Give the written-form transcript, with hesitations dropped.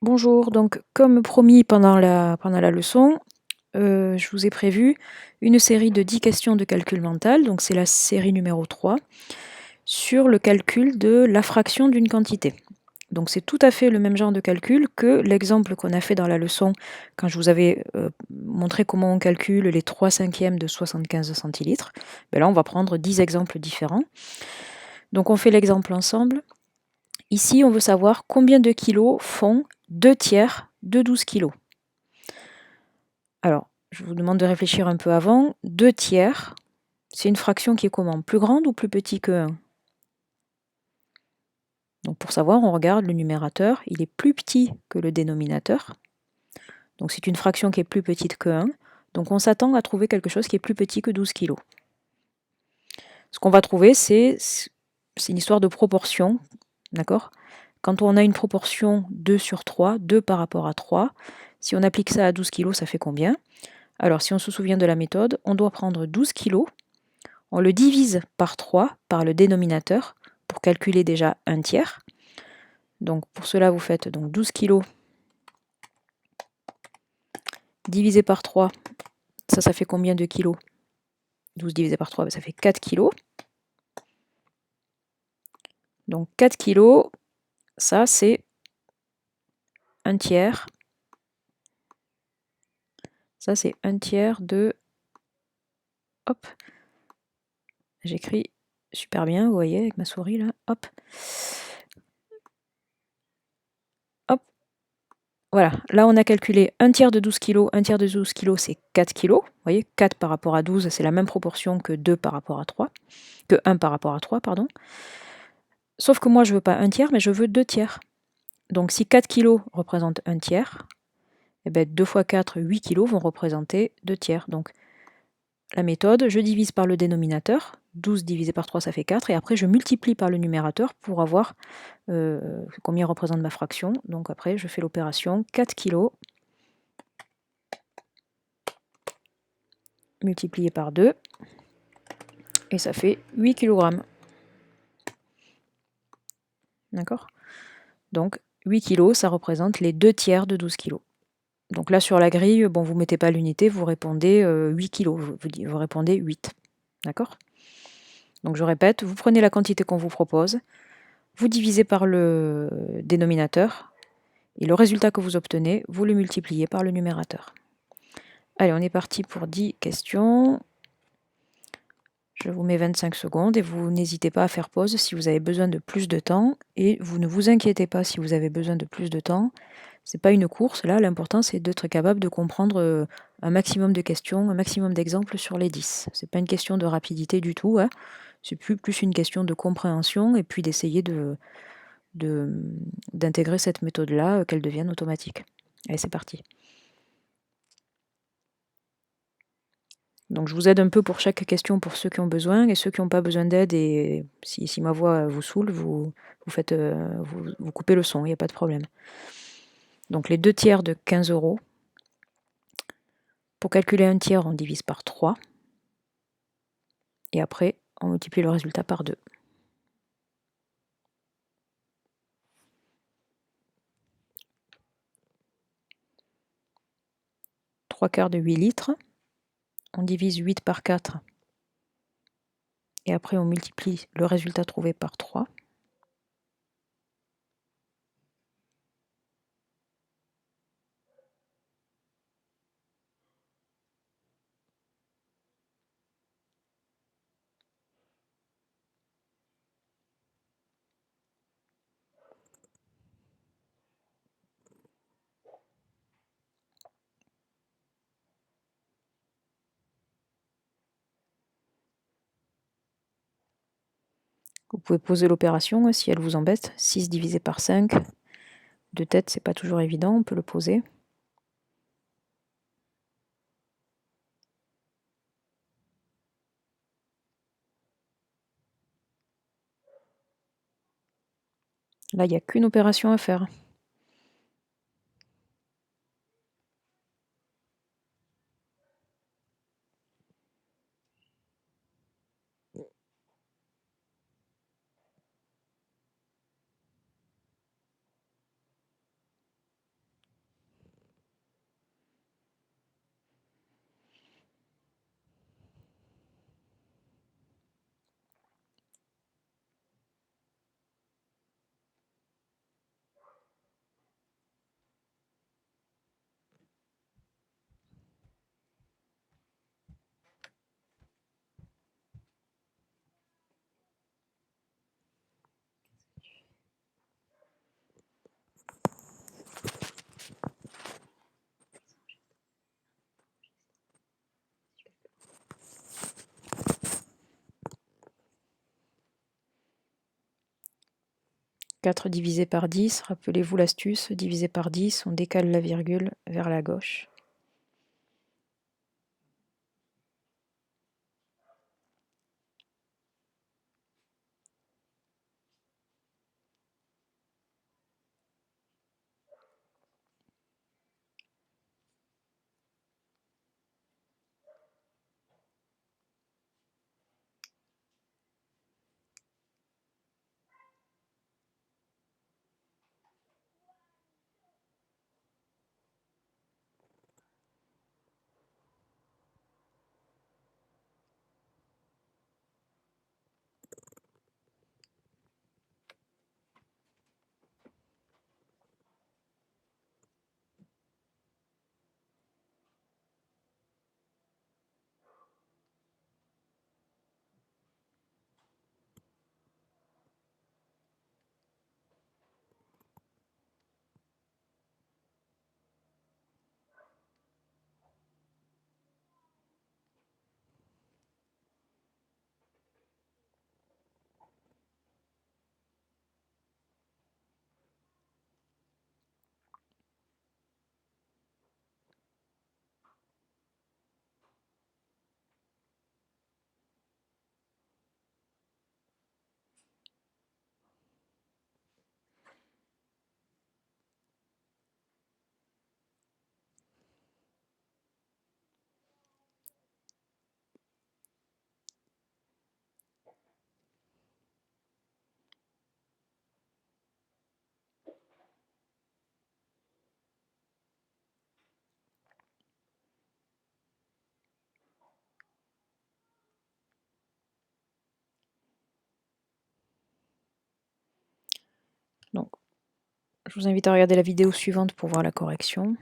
Bonjour, donc comme promis pendant la leçon, je vous ai prévu une série de 10 questions de calcul mental, donc c'est la série numéro 3, sur le calcul de la fraction d'une quantité. Donc c'est tout à fait le même genre de calcul que l'exemple qu'on a fait dans la leçon quand je vous avais montré comment on calcule les 3/5 de 75 centilitres. Ben là, on va prendre 10 exemples différents. Donc on fait l'exemple ensemble. Ici, on veut savoir combien de kilos font 2 tiers de 12 kilos. Alors, je vous demande de réfléchir un peu avant. 2 tiers, c'est une fraction qui est comment? Plus grande ou plus petite que 1? Donc pour savoir, on regarde le numérateur, il est plus petit que le dénominateur. Donc c'est une fraction qui est plus petite que 1. Donc on s'attend à trouver quelque chose qui est plus petit que 12 kg. Ce qu'on va trouver, c'est une histoire de proportion, d'accord? Quand on a une proportion 2 sur 3, 2 par rapport à 3, si on applique ça à 12 kg, ça fait combien? Alors si on se souvient de la méthode, on doit prendre 12 kg, on le divise par 3, par le dénominateur, pour calculer déjà un tiers. Donc pour cela, vous faites donc 12 kg divisé par 3, ça fait combien de kilos? 12 divisé par 3, ça fait 4 kg. Donc 4 kg, ça c'est un tiers. Ça c'est un tiers de... Hop. J'écris super bien, vous voyez, avec ma souris là. Hop. Hop. Voilà, là on a calculé un tiers de 12 kg. Un tiers de 12 kg, c'est 4 kg. Vous voyez, 4 par rapport à 12, c'est la même proportion que 2 par rapport à 3. Que 1 par rapport à 3, pardon. Sauf que moi, je veux pas un tiers, mais je veux 2 tiers. Donc si 4 kg représente un tiers, eh ben 2 fois 4, 8 kg vont représenter 2 tiers. Donc la méthode, je divise par le dénominateur. 12 divisé par 3, ça fait 4. Et après, je multiplie par le numérateur pour avoir combien représente ma fraction. Donc après, je fais l'opération 4 kg multiplié par 2. Et ça fait 8 kg. D'accord? Donc 8 kg, ça représente les 2 tiers de 12 kg. Donc là, sur la grille, bon, vous ne mettez pas l'unité, vous répondez 8 kg. Vous répondez 8. D'accord? Donc je répète, vous prenez la quantité qu'on vous propose, vous divisez par le dénominateur, et le résultat que vous obtenez, vous le multipliez par le numérateur. Allez, on est parti pour 10 questions. Je vous mets 25 secondes et vous n'hésitez pas à faire pause si vous avez besoin de plus de temps. Et vous ne vous inquiétez pas si vous avez besoin de plus de temps. C'est pas une course, là, l'important c'est d'être capable de comprendre un maximum de questions, un maximum d'exemples sur les 10. C'est pas une question de rapidité du tout, hein. C'est plus une question de compréhension et puis d'essayer d'intégrer cette méthode-là, qu'elle devienne automatique. Allez, c'est parti. Donc je vous aide un peu pour chaque question pour ceux qui ont besoin et ceux qui n'ont pas besoin d'aide, et si ma voix vous saoule, vous coupez le son, il n'y a pas de problème. Donc les 2 tiers de 15 euros. Pour calculer un tiers, on divise par 3. Et après, on multiplie le résultat par 2. 3/4 de 8 litres. On divise 8 par 4. Et après, on multiplie le résultat trouvé par 3. Vous pouvez poser l'opération si elle vous embête. 6 divisé par 5. De tête, c'est pas toujours évident, on peut le poser. Là, il n'y a qu'une opération à faire. 4 divisé par 10, rappelez-vous l'astuce, divisé par 10, on décale la virgule vers la gauche. Donc, je vous invite à regarder la vidéo suivante pour voir la correction.